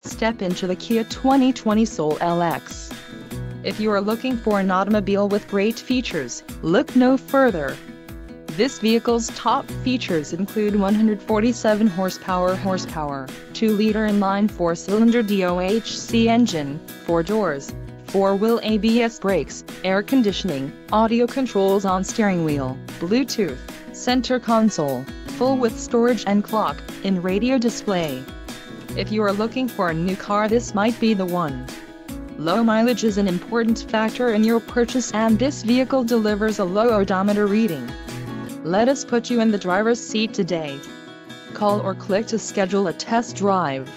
Step into the Kia 2020 Soul LX. If you are looking for an automobile with great features, look no further. This vehicle's top features include 147 horsepower, 2-liter inline 4-cylinder DOHC engine, 4 doors, 4-wheel ABS brakes, air conditioning, audio controls on steering wheel, Bluetooth, center console, full with storage and clock-in radio display. If you are looking for a new car, this might be the one. Low mileage is an important factor in your purchase, and this vehicle delivers a low odometer reading. Let us put you in the driver's seat today. Call or click to schedule a test drive.